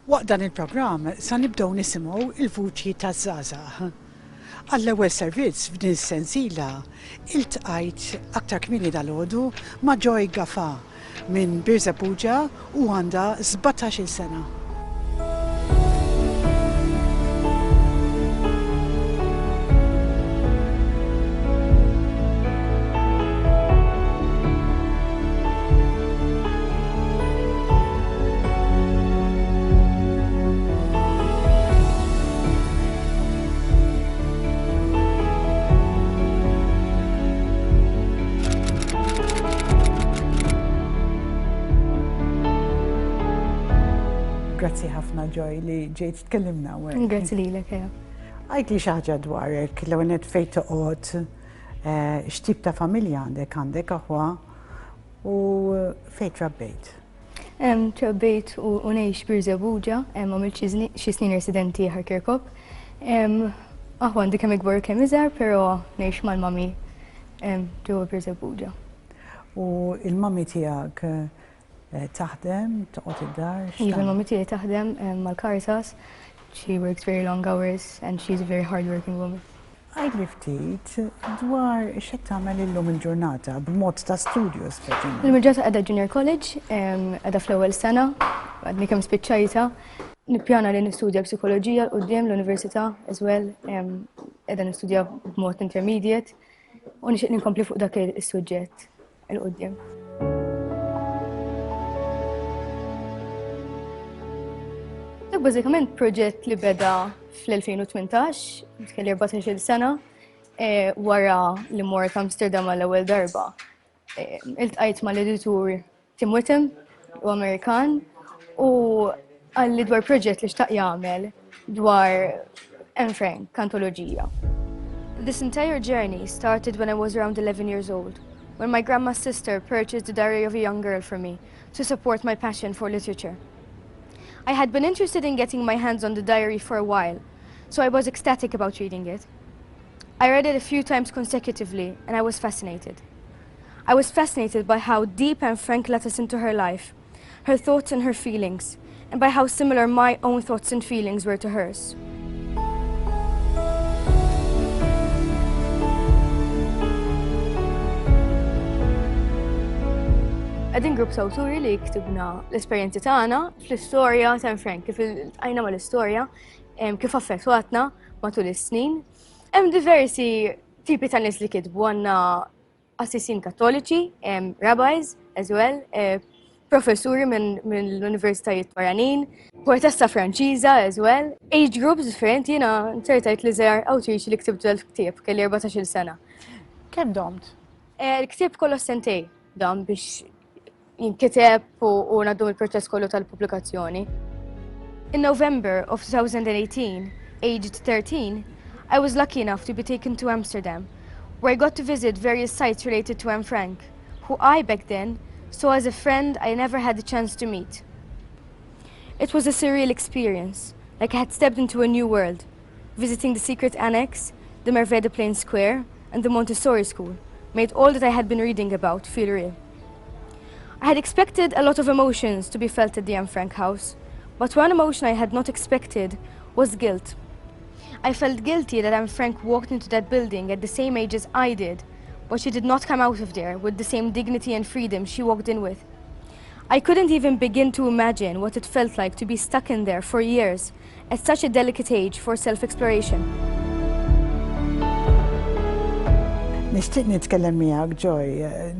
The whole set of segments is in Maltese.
Waqt dan il-programm sa nibdew nisimgħu il-vuċi taż-żgħażagħ. Għall-ewwel servizz f'din is-sensiela iltqajt aktar kmieni dalgħodu ma' Gafa minn Birzebbugia u għandha 17-il sena. Grazzi ħafna Joy li ġejt tkellimna għek. Grazzi lilek, ja. Għajt li xi ħaġa dwarek l-għonet fejn toqgħod x'tip ta' familja għandek aħwa u fejn trabbejt? Trabbejt u ngħix Birzebbugia, għamilt xi snin residenti ħarkirkop. Aħwa għandi kemm ikbar kemm iżgħar, però ngħix mal-mami ġewwa Birzebbugia. U il-mami tiegħek taħdem, toqgħod id-dar? Iva, l-mami tiegħi taħdem mal-Caritas. She works very long hours and she's a very hard-working woman. Għajdli ftit dwar x'qed tagħmel illum il-ġurnata b'mod ta' studju speċjalment. Il-ġurnata qiegħda junior college, qiegħda fl-ewwel sena, għadni kemm spiċċajta. Nippjana li nistudja psikoloġija l-qudiem l-università as well, qiegħda nistudja b'mod intermediate u nixtieq ninkompli fuq dak is-suġġett il-qudiem. Bażikament proġett li beda fl-2018, kelli 14-il sena, wara li mort Amsterdam għall-ewwel darba. Iltqajt mal-editur Tim Witham, u Amerikan, u għalli dwar proġett li xtaq jagħmel dwar Anne Frank, antoloġija. This entire journey started when I was around 11 years old, when my grandma's sister purchased the diary of a young girl for me to support my passion for literature. I had been interested in getting my hands on the diary for a while, so I was ecstatic about reading it. I read it a few times consecutively, and I was fascinated. I was fascinated by how deep Anne Frank let us into her life, her thoughts and her feelings, and by how similar my own thoughts and feelings were to hers. Għadin grupp sawturi li ktibna l-esperjenzi tagħna fl-istorja ta' Anne Frank, kif għajna mal-istorja, kif affettwatna matul is-snin. Hemm diversi tipi ta' nies li kitbu, għandna assissin kattoliċi, rabbis as well, professuri minn l-universitajiet barranin, poetessa Franċiża as well, age groups differenti. Jiena nsertajt li żgħar awtriċi li ktibtu l-ktieb kelli 14-il sena. Kemm domt? Il-ktieb kollu sentej dam biex jinkiteb u naddu il-proċess kollu tal-pubblikazzjoni. In November of 2018, aged 13, I was lucky enough to be taken to Amsterdam, where I got to visit various sites related to Anne Frank, who I, back then, saw as a friend I never had the chance to meet. It was a surreal experience, like I had stepped into a new world, visiting the secret annex, the Mervede Plain Square, and the Montessori School, made all that I had been reading about feel real. I had expected a lot of emotions to be felt at the Anne Frank house, but one emotion I had not expected was guilt. I felt guilty that Anne Frank walked into that building at the same age as I did, but she did not come out of there with the same dignity and freedom she walked in with. I couldn't even begin to imagine what it felt like to be stuck in there for years, at such a delicate age for self-exploration. Nixtieq nitkellem miegħek Joy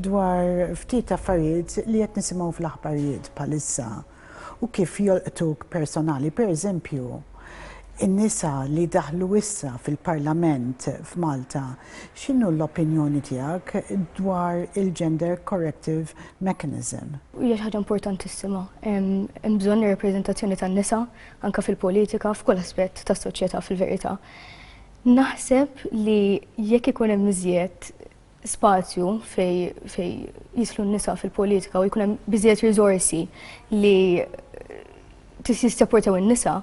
dwar ftit affarijiet li qed nisimgħu fl-aħbarijiet bħalissa u kif jolqtuk personali. Pereżempju, in-nisa li daħlu issa fil-Parlament f'Malta, x'inhu l-opinjoni tiegħek dwar il-Gender Corrective Mechanism? Hija xi ħaġa importantissima. Hemm bżonn ir-rappreżentazzjoni tan-nisa anke fil-politika f'kull aspett tas-soċjetà fil-verità. Naħseb li jekk ikun hemm iżjed spazju fej jislu n-nisa fil-politika u jkun hemm biżjed riżorsi li jissapportaw in-nisa,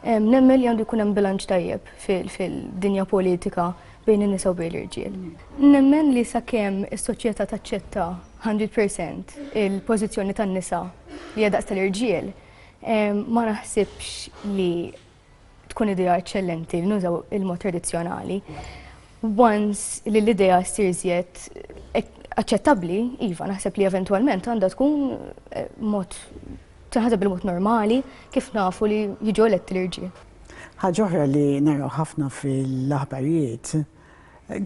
nemmen li għandu jkun hemm bilanċ tajjeb fil-dinja politika bejn in-nisa u bejn l-irġiel. Nemmen li sakemm is-soċjetà taċċetta 100% il-pożizzjoni tan-nisa li hija daqs tal-irġiel, Ma naħsibx li tkun idea eċċellenti li nużaw il-mod tradizzjonali. Once li l-idea sirżiet aċċettabbli, iva, naħseb li eventwalment għandha tkun mod tinħaseb il-mod normali kif nafu li jiġu eletti l-irġiel. Ħaġa oħra li naraw ħafna fil-aħbarijiet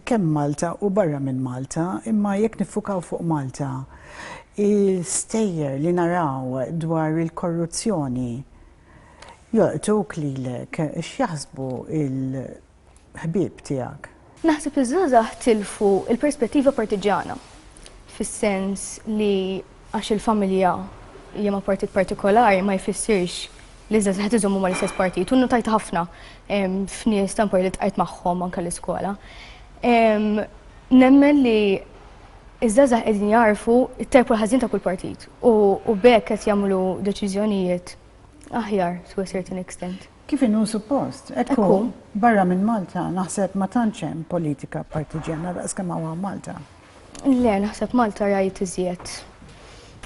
kemm Malta u barra minn Malta, imma jekk nifukaw fuq Malta, il-stejjer li naraw dwar il-korruzzjoni joqtuk lilek x'jaħsbu il-ħbieb tiegħek? Naħseb iż-żgħażagħ tilfu il-perspettiva partiġjana fis-sens li għax il-familja hija ma' partit partikolari ma jfissirx li żgħażagħ qed iżommu mal-istess partit. U notajt ħafna f'nies tampor li tqajt magħhom anke l-iskola. Nemmen li iż-żgħażagħ qegħdin jarfu t-tajb u l-ħażin ta' kull partit u bekk qed jagħmlu deċiżjonijiet aħjar to a certain extent. Kif inhu suppost? Ekku barra minn Malta naħseb ma tantx hemm politika partiġjana daqskemm hawn Malta. Le, naħseb Malta rajt iżjed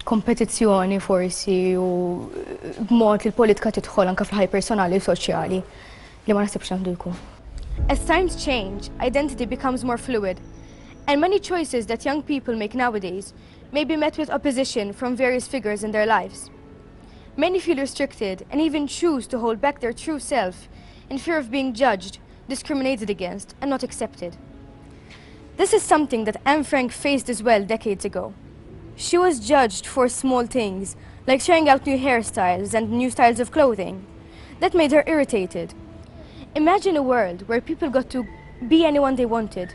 kompetizzjoni forsi u b'mod li l-politika tidħol anke fl-ħajja personali u soċjali li ma naħsibx għandu jkun. As times change, identity becomes more fluid, and many choices that young people make nowadays may be met with opposition from various figures in their lives. Many feel restricted and even choose to hold back their true self in fear of being judged, discriminated against, and not accepted. This is something that Anne Frank faced as well decades ago. She was judged for small things, like trying out new hairstyles and new styles of clothing. That made her irritated. Imagine a world where people got to be anyone they wanted,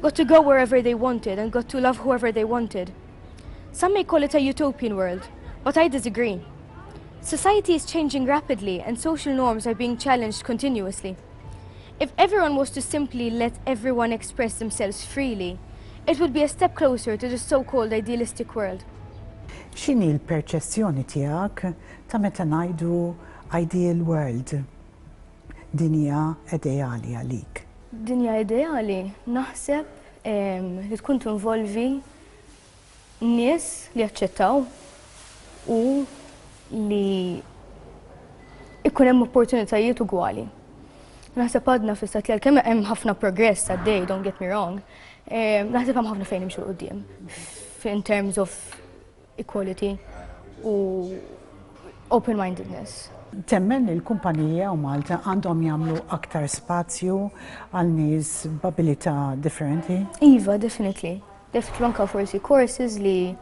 got to go wherever they wanted, and got to love whoever they wanted. Some may call it a utopian world, but I disagree. Society is changing rapidly and social norms are being challenged continuously. If everyone was to simply let everyone express themselves freely, it would be a step closer to the so-called idealistic world. X'inhi l-perċezzjoni tiegħek ta' meta ngħidu ideal world? Dinja ideali għalik. Dinja ideali naħseb li tkun tinvolvi nies li jaċċettaw u li ikun hemm opportunitajiet ugwali. Naħseb għadna fis-stat li kemm hemm ħafna progress għaddej, don't get me wrong, naħseb hemm ħafna fejn nimxu qudiem in terms of equality u open-mindedness. Temmen li l-kumpanija u Malta għandhom jagħmlu aktar spazju għal nies b'abilità differenti? Iva, definitely. Definitely anke forsi courses li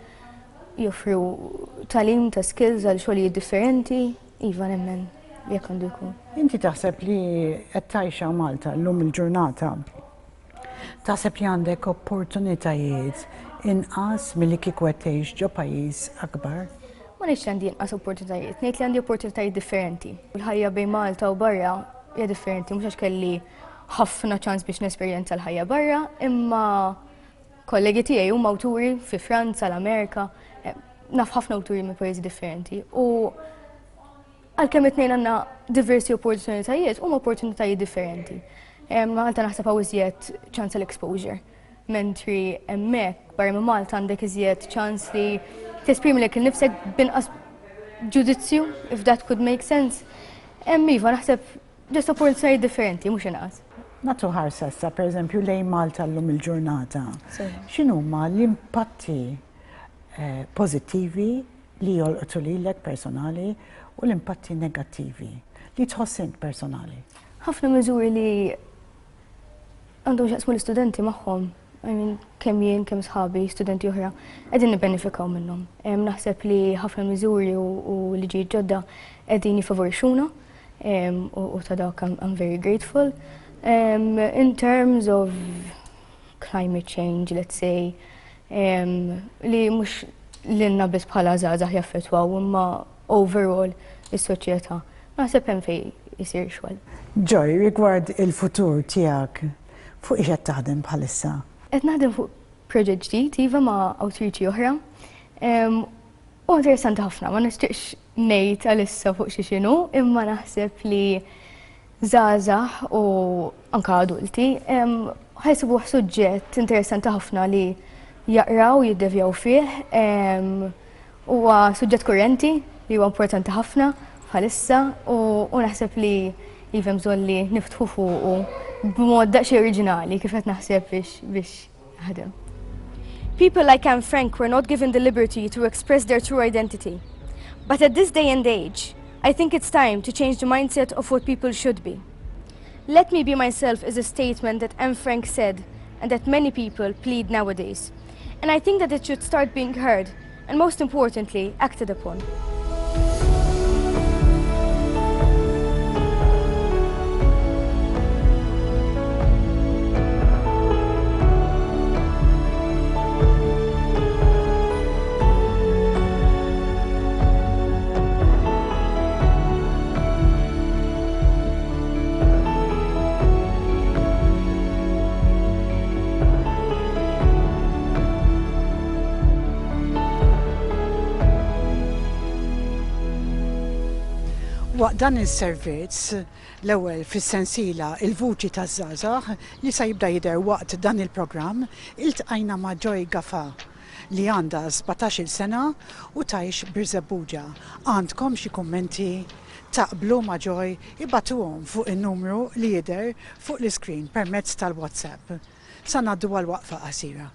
joffru talim ta' skills għal xogħlijiet differenti, iva nemmen jekk għandu jkun. Inti taħseb li qed tgħixha Malta llum il-ġurnata. Taħseb li għandek opportunitajiet inqas milli kieku qed tgħix ġo pajjiż akbar? Ma ngħidx għandi inqas opportunitajiet, ngħid li għandi opportunitajiet differenti. Il-ħajja bejn Malta u barra hija differenti, mhux għax kelli ħafna ċans biex nesperjenza l-ħajja barra, imma kollegi tiegħi huma awturi fi Franza, l-Amerika, naf ħafna awturi minn pajjiżi differenti. U għalkemm it-tnejn għandna diversi opportunitajiet, huma opportunitajiet differenti. Malta naħseb hawn iżjed ċans l-exposure. Mentri hemmhekk barra minn Malta għandek iżjed ċans li tesprimi lek il-nifsek binqas ġudizzju, if that could make sense. Iva, naħseb ġest opportunitajiet differenti, mhux inqas. Nagħtu ħarsa issa, pereżempju lejn Malta llum il-ġurnata. X'inhuma l-impatti pożittivi li jolqtu lilek personali u l-impatti negattivi li tħossint personali? Ħafna miżuri li għandhom xaqsmu l-istudenti magħhom, kemm jien, kemm sħabi, studenti oħra, qegħdin nibbenefikaw minnhom. Naħseb li ħafna miżuri u liġijiet ġodda qegħdin jifavorixxuna u ta' dak I'm very grateful. In terms of climate change, let's say, li mhux lilna biss bħala żgħażagħ jaffettwaw imma overall is-soċjetà. Naħseb hemm fejn isir xogħol. Joy, rigward il-futur tiegħek, fuq ix qed taħdem bħalissa? Qed naħdem fuq proġett ġdid iva ma' awtriċi oħra. U interessanti ħafna, ma nixtieqx ngħid għalissa fuq xi x'inhu, imma naħseb li żgħażagħ u anke adulti ħajsibuh suġġett interessanti ħafna li jaqraw jiddevjaw fih. Huwa suġġett kurrenti li huwa importanti ħafna bħalissa u naħseb li jivem zolli niftħu fuqu b'mod daqsxejn oriġinali kif qed naħseb biex ħadem. People like Anne Frank were not given the liberty to express their true identity. But at this day and age, I think it's time to change the mindset of what people should be. Let me be myself is a statement that Anne Frank said and that many people plead nowadays. And I think that it should start being heard and most importantly, acted upon. Waqt dan is-servizz l-ewwel fis-sensiela Il-vuċi taż-żgħażagħ li se jibda jidher waqt dan il-programm iltqajna ma' Gafa li għandha 17-il sena u tgħix Birzebbugia. Għandkom xi kummenti taqblu ma' Joy ibatuhom fuq in-numru li jidher fuq l-iskrin permezz tal-WhatsApp. Sa ngħaddu għal waqfa qasira.